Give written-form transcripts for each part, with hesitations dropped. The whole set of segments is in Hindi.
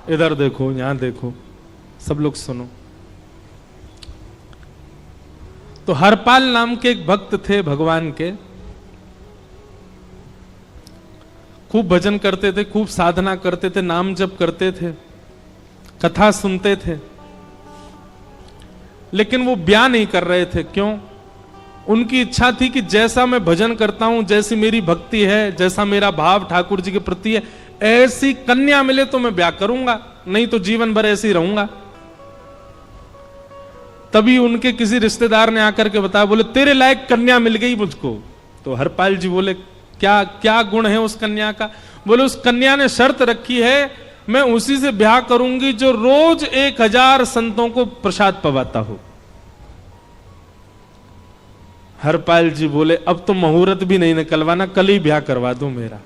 इधर देखो, यहां देखो, सब लोग सुनो। तो हरपाल नाम के एक भक्त थे भगवान के, खूब भजन करते थे, खूब साधना करते थे, नाम जप करते थे, कथा सुनते थे, लेकिन वो ब्याह नहीं कर रहे थे। क्यों? उनकी इच्छा थी कि जैसा मैं भजन करता हूं, जैसी मेरी भक्ति है, जैसा मेरा भाव ठाकुर जी के प्रति है, ऐसी कन्या मिले तो मैं ब्याह करूंगा, नहीं तो जीवन भर ऐसे ही रहूंगा। तभी उनके किसी रिश्तेदार ने आकर के बताया, बोले तेरे लायक कन्या मिल गई मुझको। तो हरपाल जी बोले, क्या क्या गुण है उस कन्या का? बोले उस कन्या ने शर्त रखी है, मैं उसी से ब्याह करूंगी जो रोज 1000 संतों को प्रसाद पवाता हो। हरपाल जी बोले, अब तो मुहूर्त भी नहीं निकलवाना, कल ही ब्याह करवा दो मेरा।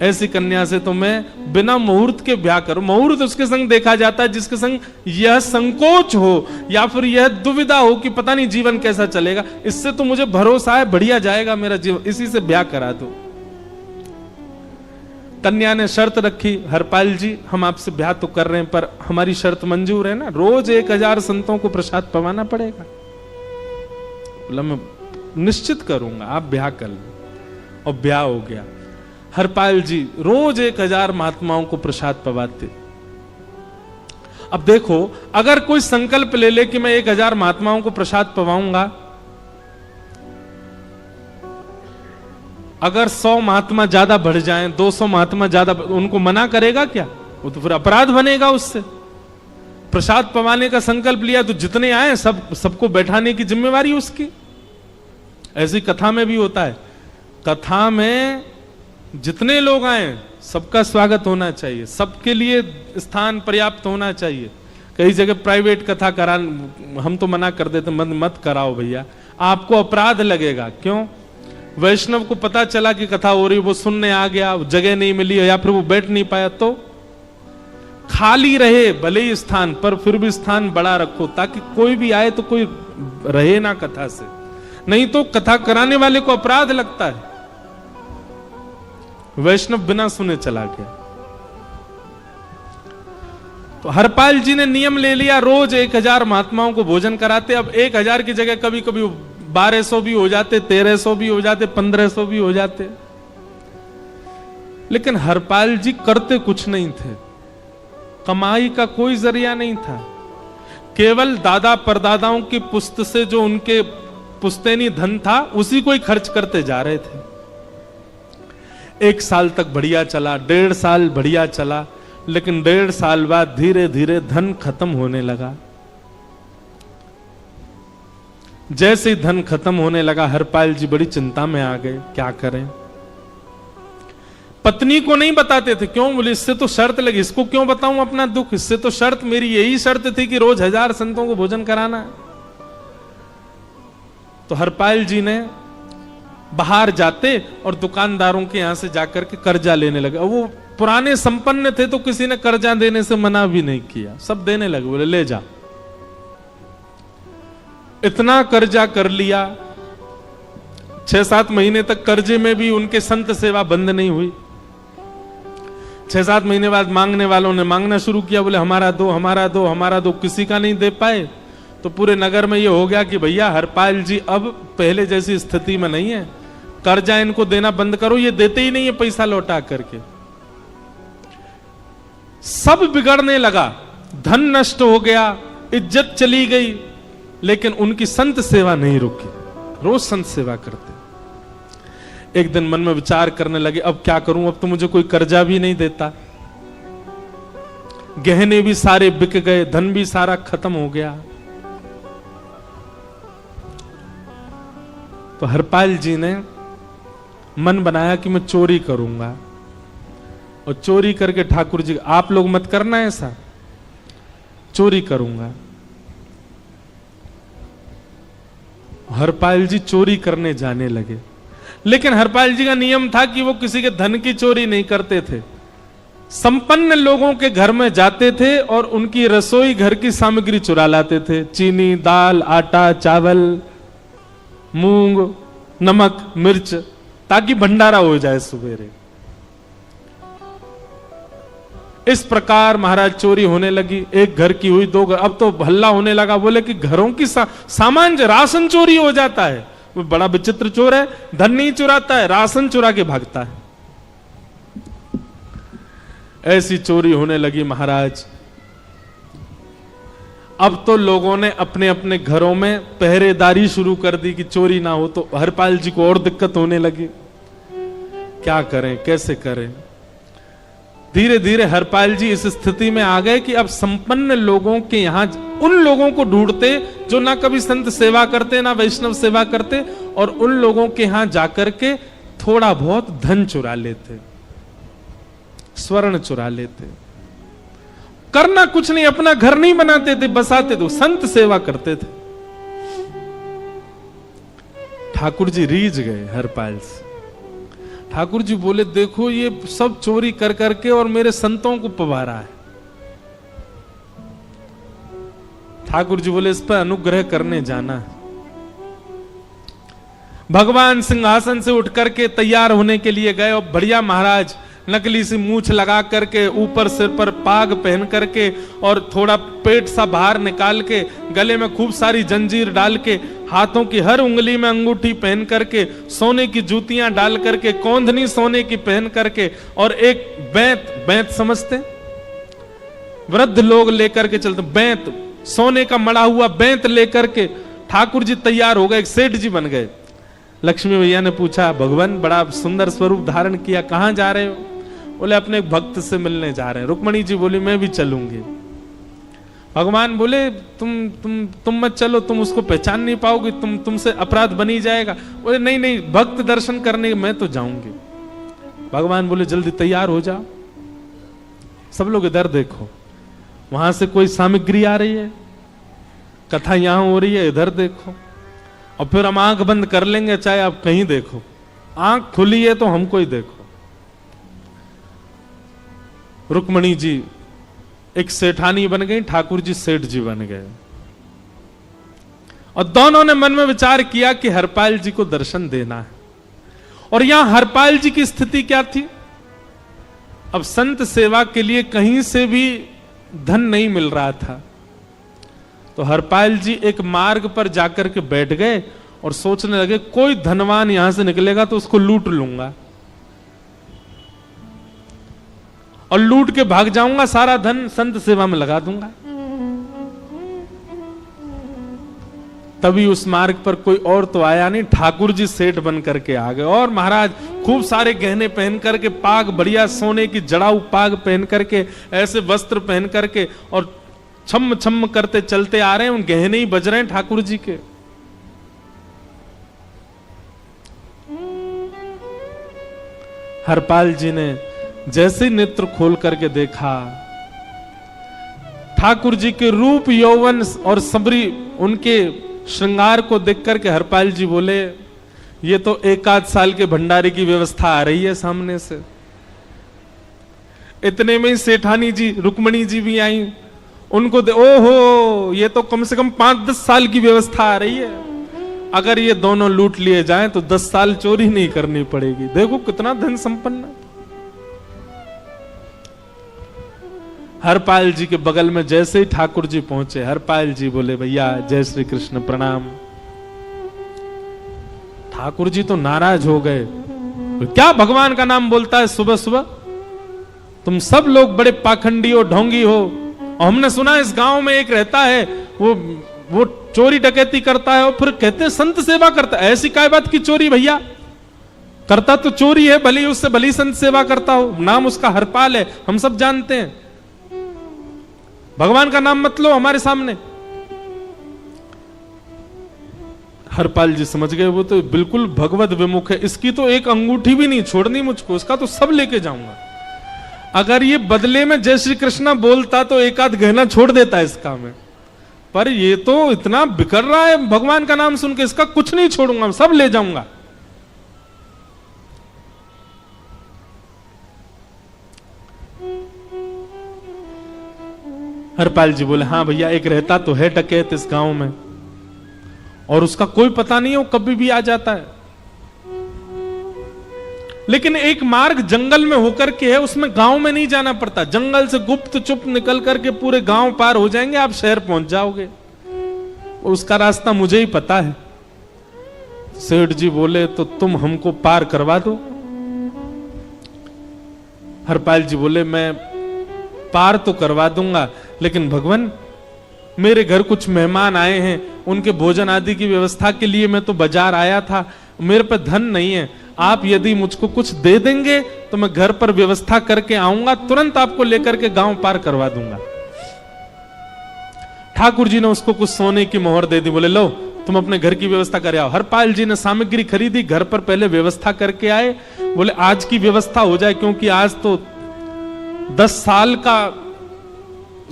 ऐसी कन्या से तो मैं बिना मुहूर्त के ब्याह करूं। मुहूर्त उसके संग देखा जाता है जिसके संग यह संकोच हो या फिर यह दुविधा हो कि पता नहीं जीवन कैसा चलेगा। इससे तो मुझे भरोसा है बढ़िया जाएगा मेरा जीवन, इसी से ब्याह करा दो। कन्या ने शर्त रखी, हरपाल जी हम आपसे ब्याह तो कर रहे हैं पर हमारी शर्त मंजूर है ना, रोज 1000 संतों को प्रसाद पवाना पड़ेगा। बोला मैं निश्चित करूंगा, आप ब्याह कर लो। और ब्याह हो गया। हरपाल जी रोज 1000 महात्माओं को प्रसाद पवाते। अब देखो, अगर कोई संकल्प ले ले कि मैं 1000 महात्माओं को प्रसाद पवाऊंगा, अगर 100 महात्मा ज्यादा बढ़ जाएं, 200 महात्मा ज्यादा, उनको मना करेगा क्या? वो तो फिर अपराध बनेगा उससे। प्रसाद पवाने का संकल्प लिया तो जितने आए सबको बैठाने की जिम्मेवारी उसकी। ऐसी कथा में भी होता है, कथा में जितने लोग आए सबका स्वागत होना चाहिए, सबके लिए स्थान पर्याप्त होना चाहिए। कई जगह प्राइवेट कथा करा, हम तो मना कर देते, मत कराओ भैया, आपको अपराध लगेगा। क्यों? वैष्णव को पता चला कि कथा हो रही, वो सुनने आ गया, जगह नहीं मिली या फिर वो बैठ नहीं पाया, तो खाली रहे भले ही स्थान, पर फिर भी स्थान बड़ा रखो ताकि कोई भी आए तो कोई रहे ना कथा से, नहीं तो कथा कराने वाले को अपराध लगता है। वैष्णव बिना सुने चला गया। तो हरपाल जी ने नियम ले लिया, रोज 1000 महात्माओं को भोजन कराते। अब 1000 की जगह कभी कभी 1200 भी हो जाते, 1300 भी हो जाते, 1500 भी हो जाते। लेकिन हरपाल जी करते कुछ नहीं थे, कमाई का कोई जरिया नहीं था, केवल दादा परदादाओं की पुश्त से जो उनके पुश्तैनी धन था उसी को ही खर्च करते जा रहे थे। 1 साल तक बढ़िया चला, 1.5 साल बढ़िया चला, लेकिन 1.5 साल बाद धीरे धीरे धन खत्म होने लगा। जैसे ही धन खत्म होने लगा, हरपाल जी बड़ी चिंता में आ गए, क्या करें। पत्नी को नहीं बताते थे। क्यों? बोले इससे तो शर्त लगी, इसको क्यों बताऊं अपना दुख, इससे तो शर्त, मेरी यही शर्त थी कि रोज 1000 संतों को भोजन कराना। तो हरपाल जी ने बाहर जाते और दुकानदारों के यहां से जाकर के कर्जा लेने लगे। वो पुराने संपन्न थे तो किसी ने कर्जा देने से मना भी नहीं किया, सब देने लगे, बोले ले जा। इतना कर्जा कर लिया, 6-7 महीने तक कर्जे में भी उनके संत सेवा बंद नहीं हुई। 6-7 महीने बाद मांगने वालों ने मांगना शुरू किया, बोले हमारा दो, हमारा दो, हमारा दो। किसी का नहीं दे पाए तो पूरे नगर में ये हो गया कि भैया हरपाल जी अब पहले जैसी स्थिति में नहीं है, कर्जा इनको देना बंद करो, ये देते ही नहीं है पैसा लौटा करके। सब बिगड़ने लगा, धन नष्ट हो गया, इज्जत चली गई, लेकिन उनकी संत सेवा नहीं रुकी, रोज संत सेवा करते। एक दिन मन में विचार करने लगे, अब क्या करूं, अब तो मुझे कोई कर्जा भी नहीं देता, गहने भी सारे बिक गए, धन भी सारा खत्म हो गया। तो हरपाल जी ने मन बनाया कि मैं चोरी करूंगा, और चोरी करके ठाकुर जी, आप लोग मत करना ऐसा, चोरी करूंगा। हरपाल जी चोरी करने जाने लगे, लेकिन हरपाल जी का नियम था कि वो किसी के धन की चोरी नहीं करते थे। संपन्न लोगों के घर में जाते थे और उनकी रसोई घर की सामग्री चुरा लाते थे, चीनी, दाल, आटा, चावल, मूंग, नमक, मिर्च, ताकि भंडारा हो जाए सवेरे। इस प्रकार महाराज चोरी होने लगी। एक घर की हुई, दो घर, अब तो हल्ला होने लगा। बोले कि घरों की सामान राशन चोरी हो जाता है। वो बड़ा विचित्र चोर है, धन नहीं चुराता है, राशन चुरा के भागता है। ऐसी चोरी होने लगी महाराज। अब तो लोगों ने अपने अपने घरों में पहरेदारी शुरू कर दी कि चोरी ना हो। तो हरपाल जी को और दिक्कत होने लगी, क्या करें, कैसे करें। धीरे धीरे हरपाल जी इस स्थिति में आ गए कि अब संपन्न लोगों के यहां उन लोगों को ढूंढते जो ना कभी संत सेवा करते ना वैष्णव सेवा करते, और उन लोगों के यहां जाकर के थोड़ा बहुत धन चुरा लेते, स्वर्ण चुरा लेते। करना कुछ नहीं, अपना घर नहीं बनाते थे, बसाते थे, संत सेवा करते थे। ठाकुर जी रीझ गए हरपाल से। ठाकुर जी बोले, देखो ये सब चोरी कर करके और मेरे संतों को पवारा है। ठाकुर जी बोले, इस पर अनुग्रह करने जाना है। भगवान सिंहासन से उठ करके तैयार होने के लिए गए और बढ़िया महाराज नकली सी मूछ लगा करके, ऊपर सिर पर पाग पहन करके और थोड़ा पेट सा बाहर निकाल के, गले में खूब सारी जंजीर डाल के, हाथों की हर उंगली में अंगूठी पहन करके, सोने की जूतियां डाल करके, कौंधनी सोने की पहन करके, और एक बैंत समझते, वृद्ध लोग लेकर के चलते, बैंत, सोने का मड़ा हुआ बैंत लेकर के ठाकुर जी तैयार हो गए, एक सेठ जी बन गए। लक्ष्मी भैया ने पूछा, भगवान बड़ा सुंदर स्वरूप धारण किया, कहां जा रहे हो? बोले, अपने एक भक्त से मिलने जा रहे हैं। रुक्मणी जी बोली, मैं भी चलूंगी। भगवान बोले, तुम मत चलो, तुम उसको पहचान नहीं पाओगे, तुमसे अपराध बनी जाएगा। बोले, नहीं नहीं, भक्त दर्शन करने मैं तो जाऊंगी। भगवान बोले, जल्दी तैयार हो जाओ। सब लोग इधर देखो, वहां से कोई सामग्री आ रही है, कथा यहां हो रही है, इधर देखो, और फिर हम आंख बंद कर लेंगे, चाहे आप कहीं देखो। आंख खुली है तो हमको ही देखो। रुक्मणी जी एक सेठानी बन गई, ठाकुर जी सेठ जी बन गए, और दोनों ने मन में विचार किया कि हरपाल जी को दर्शन देना है। और यहां हरपाल जी की स्थिति क्या थी? अब संत सेवा के लिए कहीं से भी धन नहीं मिल रहा था। तो हरपाल जी एक मार्ग पर जाकर के बैठ गए और सोचने लगे, कोई धनवान यहां से निकलेगा तो उसको लूट लूंगा, और लूट के भाग जाऊंगा, सारा धन संत सेवा में लगा दूंगा। तभी उस मार्ग पर कोई और तो आया नहीं, ठाकुर जी सेठ बन करके आ गए। और महाराज खूब सारे गहने पहन करके, पाग बढ़िया सोने की जड़ाऊ पाग पहन करके, ऐसे वस्त्र पहन करके, और छम छम करते चलते आ रहे हैं। उन गहने ही बज रहे हैं ठाकुर जी के। हरपाल जी ने जैसे नेत्र खोल करके देखा, ठाकुर जी के रूप यौवन और सबरी उनके श्रृंगार को देख करके हरपाल जी बोले, ये तो 1 साल के भंडारे की व्यवस्था आ रही है सामने से। इतने में ही सेठानी जी, रुक्मणी जी भी आई, उनको ओहो, ये तो कम से कम 5-10 साल की व्यवस्था आ रही है। अगर ये दोनों लूट लिए जाएं तो 10 साल चोरी नहीं करनी पड़ेगी। देखो कितना धन संपन्न। हरपाल जी के बगल में जैसे ही ठाकुर जी पहुंचे, हरपाल जी बोले, भैया जय श्री कृष्ण, प्रणाम। ठाकुर जी तो नाराज हो गए, क्या भगवान का नाम बोलता है सुबह सुबह? तुम सब लोग बड़े पाखंडी हो, ढोंगी हो, और हमने सुना इस गांव में एक रहता है, वो चोरी डकैती करता है और फिर कहते हैं संत सेवा करता है। ऐसी काय बात की चोरी भैया? करता तो चोरी है, भली उससे भली संत सेवा करता हो। नाम उसका हरपाल है, हम सब जानते हैं। भगवान का नाम मत लो हमारे सामने। हरपाल जी समझ गए, वो तो बिल्कुल भगवत विमुख है, इसकी तो एक अंगूठी भी नहीं छोड़नी मुझको, इसका तो सब लेके जाऊंगा। अगर ये बदले में जय श्री कृष्णा बोलता तो एक आध गहना छोड़ देता इसका में, पर ये तो इतना बिखर रहा है भगवान का नाम सुन के, इसका कुछ नहीं छोड़ूंगा, सब ले जाऊंगा। हरपाल जी बोले, हाँ भैया, एक रहता तो है डकैत इस गांव में, और उसका कोई पता नहीं है, वो कभी भी आ जाता है। लेकिन एक मार्ग जंगल में होकर के है, उसमें गांव में नहीं जाना पड़ता। जंगल से गुप्त चुप निकल करके पूरे गांव पार हो जाएंगे, आप शहर पहुंच जाओगे। उसका रास्ता मुझे ही पता है। सेठ जी बोले तो तुम हमको पार करवा दो। हरपाल जी बोले मैं पार तो करवा दूंगा, लेकिन भगवान मेरे घर कुछ मेहमान आए हैं, उनके भोजन आदि की व्यवस्था के लिए मैं तो बाजार आया था, मेरे पे धन नहीं है। आप यदि मुझको कुछ दे देंगे तो मैं घर पर व्यवस्था करके आऊंगा, तुरंत आपको लेकर के गांव पार करवा दूंगा। ठाकुर जी ने उसको कुछ सोने की मोहर दे दी। बोले लो तुम अपने घर की व्यवस्था कर आओ। हरपाल जी ने सामग्री खरीदी, घर पर पहले व्यवस्था करके आए। बोले आज की व्यवस्था हो जाए, क्योंकि आज तो 10 साल का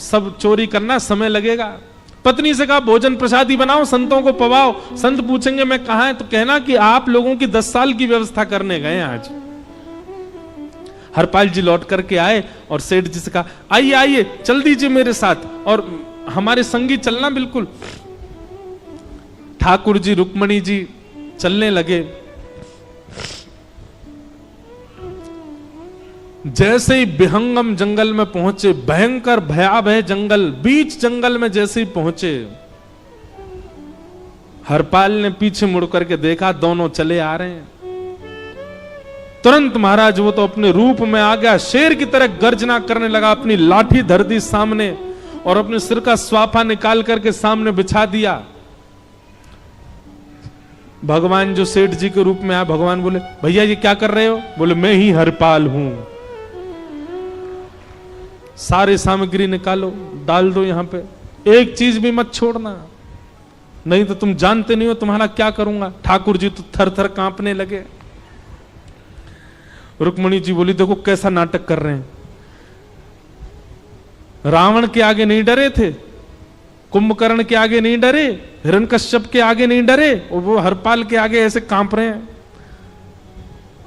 सब चोरी करना समय लगेगा। पत्नी से कहा भोजन प्रसादी बनाओ, संतों को पवाओ। संत पूछेंगे मैं कहां है, तो कहना कि आप लोगों की 10 साल की व्यवस्था करने गए आज। हरपाल जी लौट करके आए और सेठ जी से कहा आइए आइए चल दीजिए मेरे साथ और हमारे संगी चलना बिल्कुल। ठाकुर जी रुक्मणी जी चलने लगे। जैसे ही विहंगम जंगल में पहुंचे, भयंकर भयावह जंगल, बीच जंगल में जैसे ही पहुंचे, हरपाल ने पीछे मुड़ करके देखा, दोनों चले आ रहे हैं। तुरंत महाराज वो तो अपने रूप में आ गया, शेर की तरह गर्जना करने लगा, अपनी लाठी धर दी सामने और अपने सिर का स्वाफा निकाल करके सामने बिछा दिया। भगवान जो सेठ जी के रूप में आया, भगवान बोले भैया ये क्या कर रहे हो? बोले मैं ही हरपाल हूं। सारे सामग्री निकालो, डाल दो यहां पे, एक चीज भी मत छोड़ना, नहीं तो तुम जानते नहीं हो तुम्हारा क्या करूंगा। ठाकुर जी तो थर थर कांपने लगे। रुक्मणी जी बोली देखो कैसा नाटक कर रहे हैं। रावण के आगे नहीं डरे थे, कुंभकर्ण के आगे नहीं डरे, हिरण्यकश्यप के आगे नहीं डरे, और वो हरपाल के आगे ऐसे कांप रहे हैं।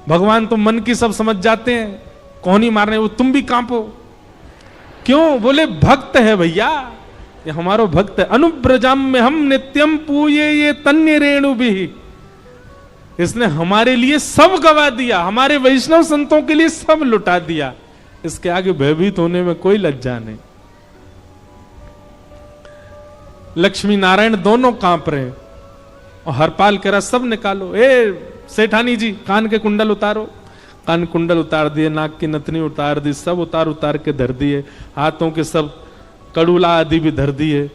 भगवान तो मन की सब समझ जाते हैं, कौन ही मारने, वो तुम भी कांपो क्यों? बोले भक्त है भैया, ये हमारो भक्त है। अनुब्रजम में हम नित्यम पूये ये तन्य रेणु भी, इसने हमारे लिए सब गवा दिया, हमारे वैष्णव संतों के लिए सब लुटा दिया, इसके आगे भयभीत होने में कोई लज्जा नहीं। लक्ष्मी नारायण दोनों कांप रहे हैं और हरपाल कह रहा सब निकालो। ए सेठानी जी कान के कुंडल उतारो। कान कुंडल उतार दिए, नाक की नथनी उतार दी, सब उतार उतार के धर दिए, हाथों के सब कड़ूला आदि भी धर दिए।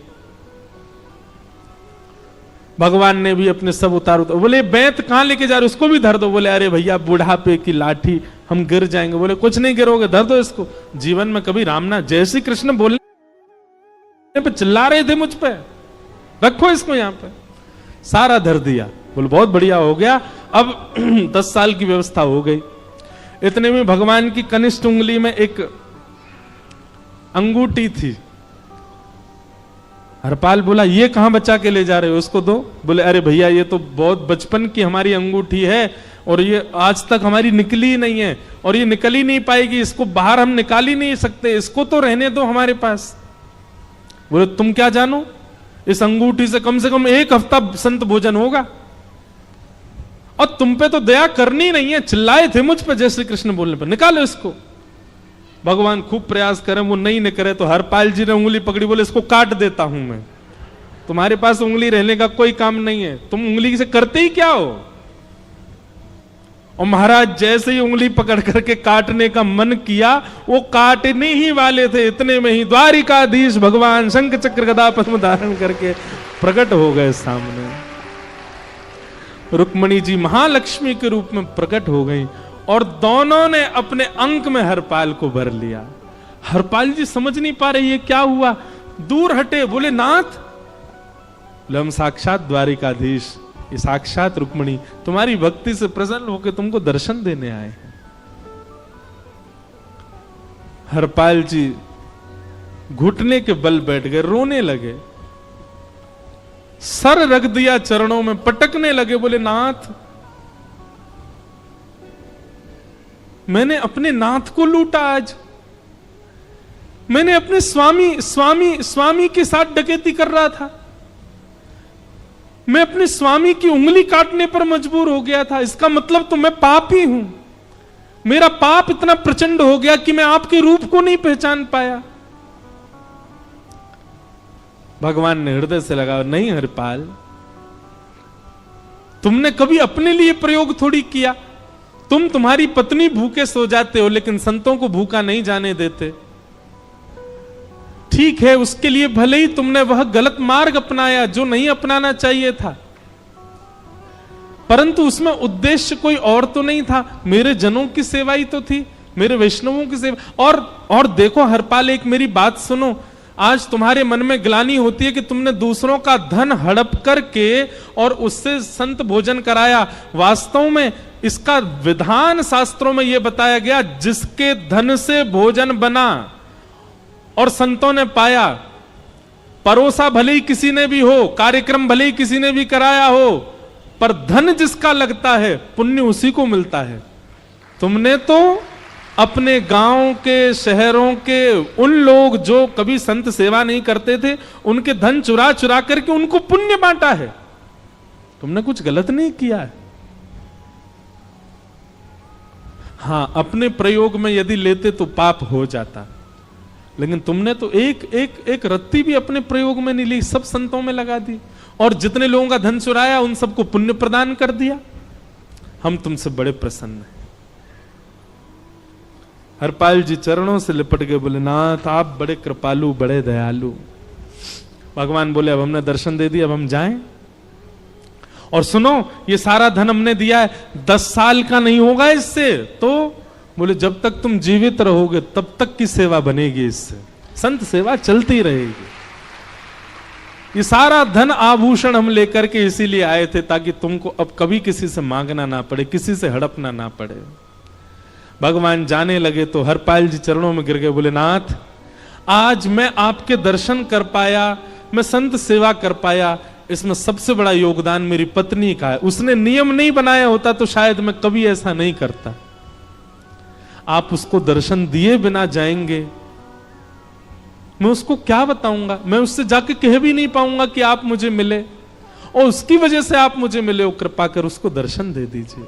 भगवान ने भी अपने सब उतार। बोले बैंत कहां लेके जा रहे, उसको भी धर दो। बोले अरे भैया बुढ़ापे की लाठी, हम गिर जाएंगे। बोले कुछ नहीं गिरोगे, धर दो इसको। जीवन में कभी राम ना, जय श्री कृष्ण बोलने पे चिल्ला रहे थे मुझ पे, रखो इसको यहां पे। सारा धर दिया। बोले बहुत बढ़िया हो गया, अब 10 साल की व्यवस्था हो गई। इतने में भगवान की कनिष्ठ उंगली में एक अंगूठी थी। हरपाल बोला ये कहां बचा के ले जा रहे हो, उसको दो। बोले अरे भैया ये तो बहुत बचपन की हमारी अंगूठी है और ये आज तक हमारी निकली ही नहीं है और ये निकल ही नहीं पाएगी, इसको बाहर हम निकाल ही नहीं सकते, इसको तो रहने दो हमारे पास। बोले तुम क्या जानो, इस अंगूठी से कम 1 हफ्ता संत भोजन होगा और तुम पे तो दया करनी नहीं है। चिल्लाए थे मुझ पे जय श्री कृष्ण बोलने पर, निकालो इसको। भगवान खूब प्रयास करें, वो नहीं निकले तो हरपाल जी ने उंगली पकड़ी। बोले इसको काट देता हूं मैं, तुम्हारे पास उंगली रहने का कोई काम नहीं है, तुम उंगली से करते ही क्या हो। और महाराज जैसे ही उंगली पकड़ करके काटने का मन किया, वो काटने ही वाले थे, इतने में ही द्वारिकाधीश भगवान शंख चक्र गदा पद्म धारण करके प्रकट हो गए सामने। रुक्मणी जी महालक्ष्मी के रूप में प्रकट हो गई और दोनों ने अपने अंक में हरपाल को भर लिया। हरपाल जी समझ नहीं पा रहे ये क्या हुआ, दूर हटे। बोले नाथ, बोले हम साक्षात द्वारिकाधीश, ये साक्षात रुक्मणी तुम्हारी भक्ति से प्रसन्न होकर तुमको दर्शन देने आए हैं। हरपाल जी घुटने के बल बैठ गए, रोने लगे, सर रख दिया चरणों में, पटकने लगे। बोले नाथ, मैंने अपने नाथ को लूटा आज, मैंने अपने स्वामी के साथ डकैती कर रहा था, मैं अपने स्वामी की उंगली काटने पर मजबूर हो गया था, इसका मतलब तो मैं पापी हूं। मेरा पाप इतना प्रचंड हो गया कि मैं आपके रूप को नहीं पहचान पाया। भगवान ने हृदय से लगा, नहीं हरिपाल, तुमने कभी अपने लिए प्रयोग थोड़ी किया। तुम्हारी पत्नी भूखे सो जाते हो, लेकिन संतों को भूखा नहीं जाने देते। ठीक है, उसके लिए भले ही तुमने वह गलत मार्ग अपनाया जो नहीं अपनाना चाहिए था, परंतु उसमें उद्देश्य कोई और तो नहीं था, मेरे जनों की सेवा ही तो थी, मेरे वैष्णवों की सेवा। और देखो हरपाल, एक मेरी बात सुनो, आज तुम्हारे मन में ग्लानि होती है कि तुमने दूसरों का धन हड़प करके और उससे संत भोजन कराया। वास्तव में इसका विधान शास्त्रों में यह बताया गया, जिसके धन से भोजन बना और संतों ने पाया, परोसा भले ही किसी ने भी हो, कार्यक्रम भले ही किसी ने भी कराया हो, पर धन जिसका लगता है पुण्य उसी को मिलता है। तुमने तो अपने गांव के, शहरों के उन लोग जो कभी संत सेवा नहीं करते थे, उनके धन चुरा चुरा करके उनको पुण्य बांटा है। तुमने कुछ गलत नहीं किया है। हां, अपने प्रयोग में यदि लेते तो पाप हो जाता, लेकिन तुमने तो एक रत्ती भी अपने प्रयोग में नहीं ली, सब संतों में लगा दी, और जितने लोगों का धन चुराया उन सबको पुण्य प्रदान कर दिया। हम तुमसे बड़े प्रसन्न हैं। हरपाल जी चरणों से लिपट गए, बोले नाथ आप बड़े कृपालु, बड़े दयालु। भगवान बोले अब हमने दर्शन दे दिया, अब हम जाएं। और सुनो, ये सारा धन हमने दिया है, 10 साल का नहीं होगा इससे। तो बोले जब तक तुम जीवित रहोगे तब तक की सेवा बनेगी, इससे संत सेवा चलती रहेगी। ये सारा धन आभूषण हम लेकर के इसीलिए आए थे ताकि तुमको अब कभी किसी से मांगना ना पड़े, किसी से हड़पना ना पड़े। भगवान जाने लगे तो हरपाल जी चरणों में गिर गए, बोले नाथ आज मैं आपके दर्शन कर पाया, मैं संत सेवा कर पाया, इसमें सबसे बड़ा योगदान मेरी पत्नी का है। उसने नियम नहीं बनाया होता तो शायद मैं कभी ऐसा नहीं करता। आप उसको दर्शन दिए बिना जाएंगे, मैं उसको क्या बताऊंगा? मैं उससे जाके कह भी नहीं पाऊंगा कि आप मुझे मिले, और उसकी वजह से आप मुझे मिले हो, कृपा कर उसको दर्शन दे दीजिए।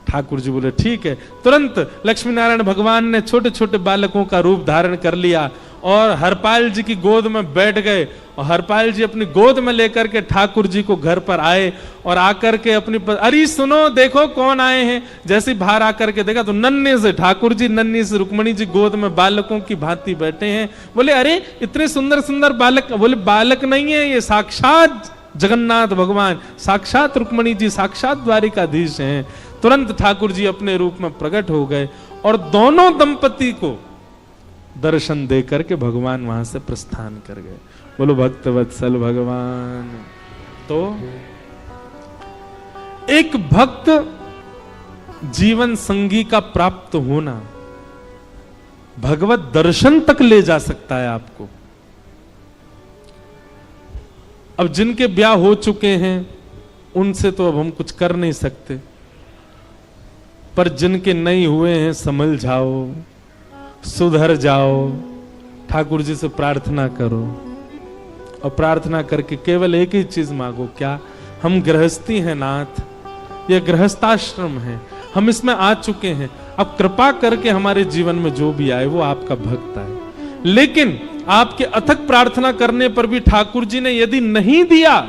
ठाकुर जी बोले ठीक है। तुरंत लक्ष्मी नारायण भगवान ने छोटे छोटे बालकों का रूप धारण कर लिया और हरपाल जी की गोद में बैठ गए, और हरपाल जी अपनी गोद में लेकर के ठाकुर जी को घर पर आए, और आकर के अपनी अरे सुनो देखो कौन आए हैं। जैसे बाहर आकर के देखा तो नन्हे से ठाकुर जी, नन्ही से रुक्मणी जी गोद में बालकों की भांति बैठे हैं। बोले अरे इतने सुंदर सुंदर बालक। बोले बालक नहीं है, ये साक्षात जगन्नाथ भगवान, साक्षात रुक्मणी जी, साक्षात द्वारिकाधीश हैं। तुरंत ठाकुर जी अपने रूप में प्रकट हो गए और दोनों दंपति को दर्शन दे करके भगवान वहां से प्रस्थान कर गए। बोलो भक्त वत्सल भगवान। तो एक भक्त जीवन संगी का प्राप्त होना भगवत दर्शन तक ले जा सकता है आपको। अब जिनके ब्याह हो चुके हैं उनसे तो अब हम कुछ कर नहीं सकते, पर जिनके नहीं हुए हैं संभल जाओ, सुधर जाओ, ठाकुर जी से प्रार्थना करो, और प्रार्थना करके केवल एक ही चीज मांगो, क्या? हम गृहस्थी हैं नाथ, यह गृहस्थाश्रम है, हम इसमें आ चुके हैं, अब कृपा करके हमारे जीवन में जो भी आए वो आपका भक्त आए। लेकिन आपके अथक प्रार्थना करने पर भी ठाकुर जी ने यदि नहीं दिया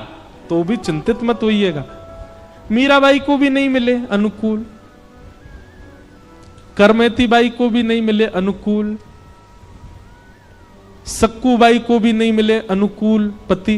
तो भी चिंतित मत होइएगा। मीराबाई को भी नहीं मिले अनुकूल, करमेती बाई को भी नहीं मिले अनुकूल, सक्कू बाई को भी नहीं मिले अनुकूल पति,